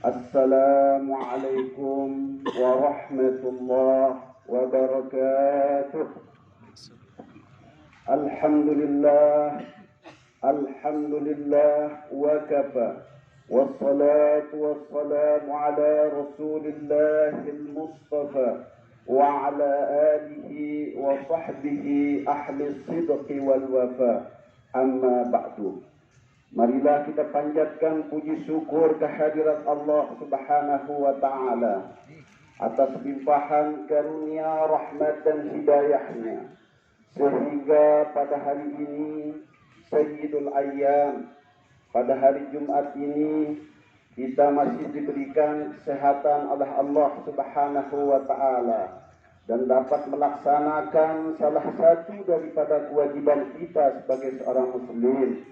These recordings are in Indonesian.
Assalamualaikum warahmatullahi wabarakatuh. Alhamdulillah, alhamdulillah wa kafa. Wassalatu wassalamu ala rasulillahil mustafa wa ala alihi wa sahbihi ahli sidqi wal wafa. Amma ba'du. Marilah kita panjatkan puji syukur kehadirat Allah Subhanahu wa Ta'ala atas limpahan karunia, rahmat dan hidayahnya, sehingga pada hari ini Sayyidul Ayyam, pada hari Jumat ini kita masih diberikan kesehatan oleh Allah Subhanahu wa Ta'ala dan dapat melaksanakan salah satu daripada kewajiban kita sebagai seorang muslim,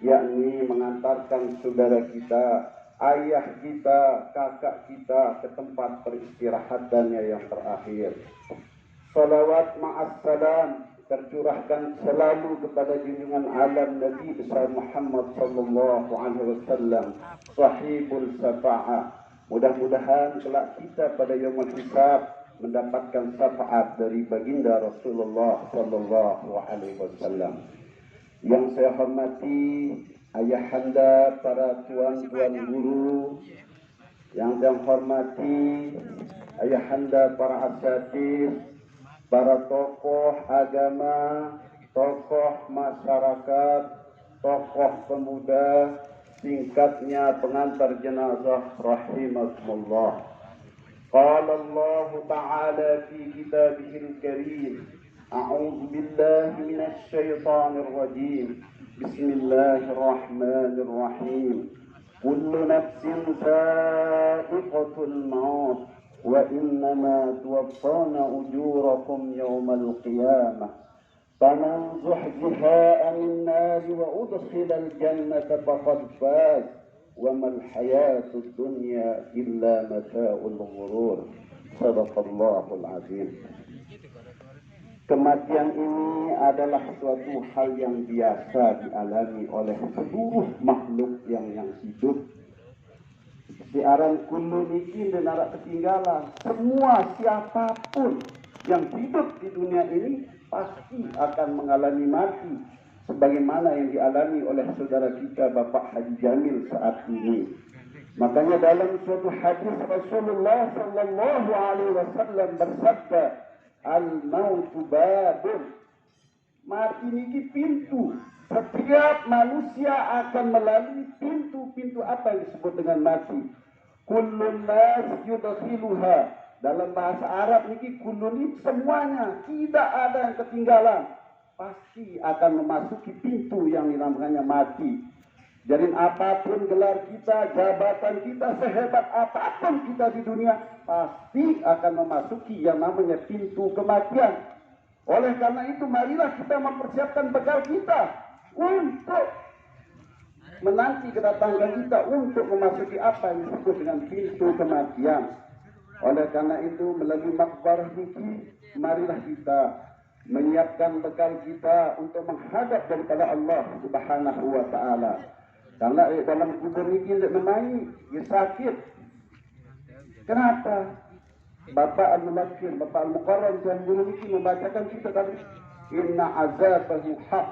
yakni mengantarkan saudara kita, ayah kita, kakak kita ke tempat peristirahatannya yang terakhir. Salawat ma'assalam tercurahkan selalu kepada junjungan alam Nabi besar Muhammad sallallahu alaihi wasallam, sahibul syafa'ah. Mudah-mudahan kelak kita pada yaumul hisab mendapatkan syafaat dari baginda Rasulullah sallallahu alaihi wasallam. Yang saya hormati ayahanda para tuan-tuan guru, yang saya hormati ayahanda para asatidz, para tokoh agama, tokoh masyarakat, tokoh pemuda, singkatnya pengantar jenazah rahimakumullah. Qala Allah Ta'ala fi kitabihil karim, أعوذ بالله من الشيطان الرجيم بسم الله الرحمن الرحيم كل نفس ذائقة الموت وإنما توفون أجوركم يوم القيامة فمن زحزح عن النار وأدخل الجنة فقد فاز وما الحياة الدنيا إلا متاع الغرور صدق الله العظيم. Kematian ini adalah suatu hal yang biasa dialami oleh seluruh makhluk yang hidup. Siaran kullu niki denara ketinggalan. Semua siapapun yang hidup di dunia ini pasti akan mengalami mati, sebagaimana yang dialami oleh saudara kita Bapak Haji Jamil saat ini. Makanya dalam suatu hadis Rasulullah sallallahu alaihi wasallam bersabda, al-mautu babun, mati niki pintu. Setiap manusia akan melalui pintu-pintu apa yang disebut dengan mati. Kullun nas yudkhiluha. Dalam bahasa Arab niki kullun semuanya, tidak ada yang ketinggalan. Pasti akan memasuki pintu yang dinamakannya mati. Jadi apapun gelar kita, jabatan kita, sehebat apapun kita di dunia, pasti akan memasuki yang namanya pintu kematian. Oleh karena itu, marilah kita mempersiapkan bekal kita untuk menanti kedatangan kita untuk memasuki apa yang disebut dengan pintu kematian. Oleh karena itu, melalui makbarah ini, marilah kita menyiapkan bekal kita untuk menghadap daripada Allah Subhanahu wa Ta'ala. Karena dalam kubur ini tidak memain, dia sakit. Kenapa? Bapak Al-Mulakir, Bapak Al-Muqarram, Tuan Guru ini membacakan kita tadi, inna azabahu haq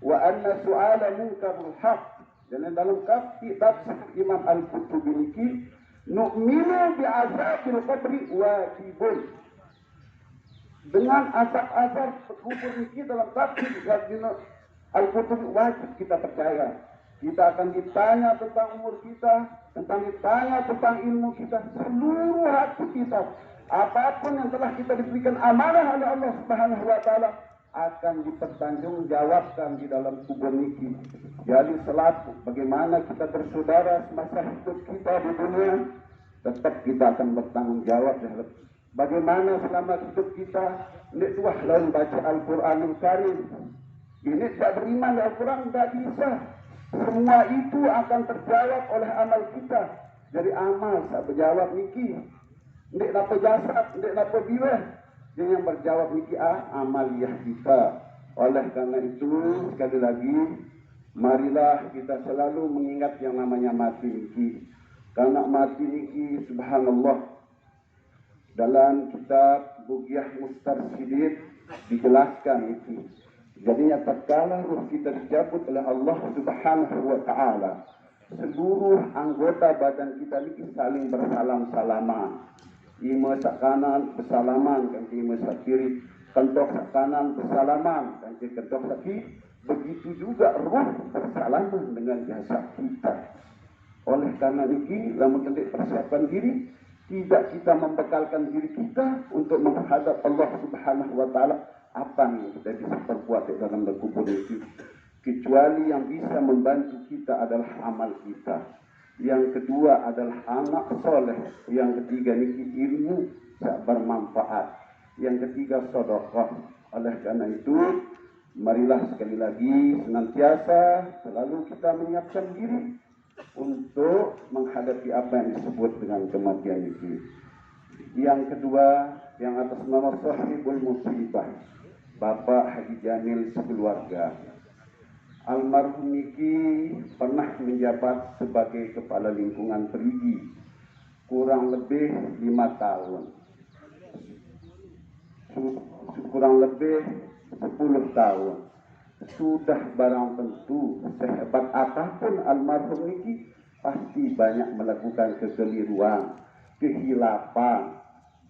wa anna su'ala munkarul haq. Dan dalam kitab Imam Al-Qutubi ini, nu'minu bi'azabil qabri wajibun. Dengan azab-azab kubur ini dalam tafsir Al-Qutubi wajib kita percaya. Kita akan ditanya tentang umur kita, ditanya tentang ilmu kita, seluruh hati kita. Apapun yang telah kita diberikan amanah oleh Allah Subhanahu wa Ta'ala akan dipertanggungjawabkan di dalam kubur ini. Jadi selaku bagaimana kita bersaudara semasa hidup kita di dunia, tetap kita akan bertanggung jawab. Bagaimana selama hidup kita, ini tuah lain baca Al-Quranul Karim. Ini tidak beriman dengan Al-Quran, tidak bisa. Semua itu akan terjawab oleh amal kita. Jadi amal tak berjawab niki. Ndik dapat jasad, ndik dapat biweh. Yang berjawab niki amaliyah kita. Oleh karena itu, sekali lagi, marilah kita selalu mengingat yang namanya mati niki. Karena mati niki subhanallah. Dalam kitab Bughiyah Mustarsyidin dijelaskan itu. Jadinya tatkala ruh kita dicabut oleh Allah Subhanahu wa taala, seluruh anggota badan kita ini saling bersalam-salaman. Ima sak kanan bersalaman kan ima sak kiri, kentok sak kanan bersalaman kan kentok sak kiri. Begitu juga ruh bersalaman dengan jasad kita. Oleh karena ini, lamun kita persiapkan diri, tidak kita membekalkan diri kita untuk menghadap Allah Subhanahu wa taala, apa yang kita bisa perbuat di dalam kubur itu, kecuali yang bisa membantu kita adalah amal kita. Yang kedua adalah anak soleh. Yang ketiga niki ilmu yang bermanfaat. Yang ketiga sedekah. Oleh karena itu, marilah sekali lagi senantiasa selalu kita menyiapkan diri untuk menghadapi apa yang disebut dengan kematian itu. Yang kedua, yang atas nama Sahibul Musibah, Bapak Haji Jamil sekeluarga. Almarhum niki pernah menjabat sebagai kepala lingkungan Perigi kurang lebih 5 tahun. Kurang lebih 10 tahun. Sudah barang tentu sehebat apapun almarhum niki pasti banyak melakukan kekeliruan, kehilapan.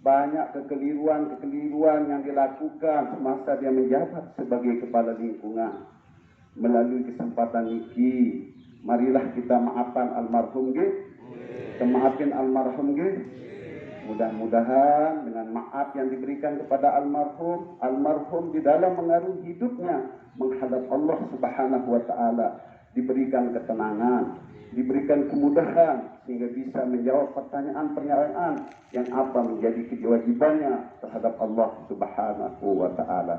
Banyak kekeliruan yang dilakukan semasa dia menjabat sebagai kepala lingkungan. Melalui kesempatan niki, marilah kita maafkan almarhum nggih. Kita maafkan almarhum nggih. Mudah-mudahan dengan maaf yang diberikan kepada almarhum di dalam mengarungi hidupnya menghadap Allah Subhanahu wa taala diberikan ketenangan, diberikan kemudahan sehingga bisa menjawab pertanyaan-pertanyaan yang apa menjadi kewajibannya terhadap Allah Subhanahu wa taala.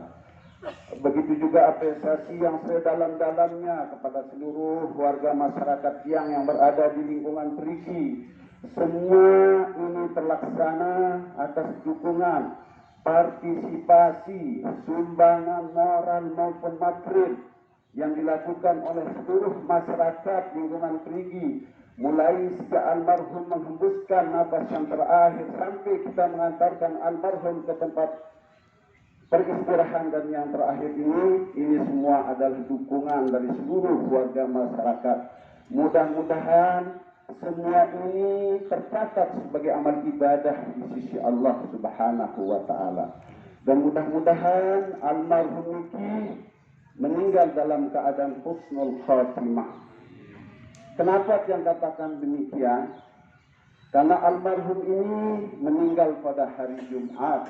Begitu juga apresiasi yang sedalam-dalamnya kepada seluruh warga masyarakat yang berada di lingkungan Perigi. Semua ini terlaksana atas dukungan, partisipasi, sumbangan moral maupun material yang dilakukan oleh seluruh masyarakat lingkungan Perigi. Mulai sejak almarhum menghembuskan nafas yang terakhir sampai kita mengantarkan almarhum ke tempat peristirahan dan yang terakhir ini semua adalah dukungan dari seluruh warga masyarakat. Mudah-mudahan semua ini tercatat sebagai amal ibadah di sisi Allah Subhanahu wa taala. Dan mudah-mudahan almarhum niki meninggal dalam keadaan husnul khatimah. Kenapa yang katakan demikian? Karena almarhum ini meninggal pada hari Jumat.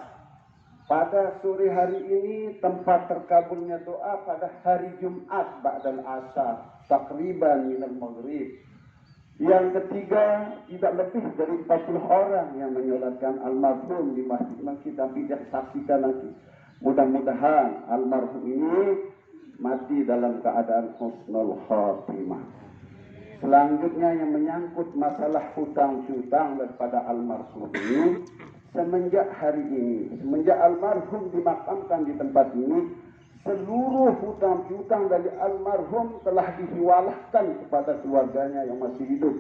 Pada sore hari ini tempat terkabulnya doa pada hari Jumat ba'dal asar takriban minal maghrib. Yang ketiga, tidak lebih dari 40 orang yang menyolatkan almarhum di masjid-masjid dan tidak saksikan nanti. Mudah-mudahan almarhum ini mati dalam keadaan husnul khatimah. Selanjutnya yang menyangkut masalah hutang piutang daripada almarhum ini, semenjak hari ini, semenjak almarhum dimakamkan di tempat ini, seluruh hutang piutang dari almarhum telah dihiwalahkan kepada keluarganya yang masih hidup.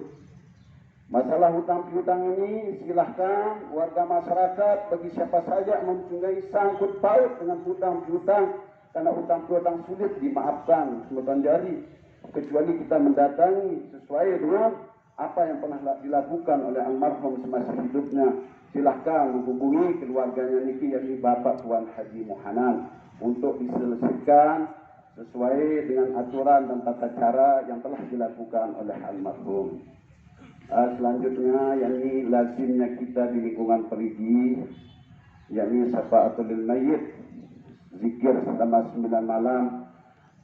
Masalah hutang piutang ini silahkan warga masyarakat bagi siapa saja mempunyai sangkut paut dengan hutang piutang, karena hutang piutang sulit dimaafkan selokan jari kecuali kita mendatangi sesuai dengan apa yang pernah dilakukan oleh almarhum semasa hidupnya. Silahkan menghubungi keluarganya niki yakni Bapak Tuan Haji Muhanan untuk diselesaikan sesuai dengan aturan dan tata cara yang telah dilakukan oleh almarhum. Selanjutnya yakni lazimnya kita di lingkungan Perigi yakni syafa'atul mayyit, zikir selama 9 malam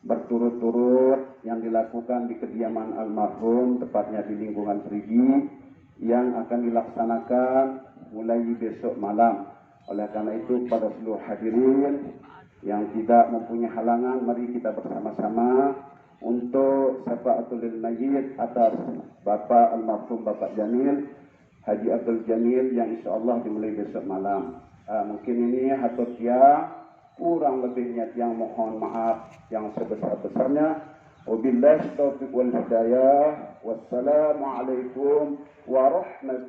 berturut-turut yang dilakukan di kediaman almarhum tepatnya di lingkungan Perigi yang akan dilaksanakan mulai besok malam. Oleh karena itu pada seluruh hadirin yang tidak mempunyai halangan, mari kita bersama-sama untuk syafa'atul mayyit atas Bapak almarhum Bapak Jamil, Haji Abdul Jamil yang insyaAllah dimulai besok malam. Mungkin ini hatutnya kurang lebihnya yang mohon maaf yang sebesar-besarnya. Wabillahi taufiq wal hidayah. Wassalamualaikum warahmatullahi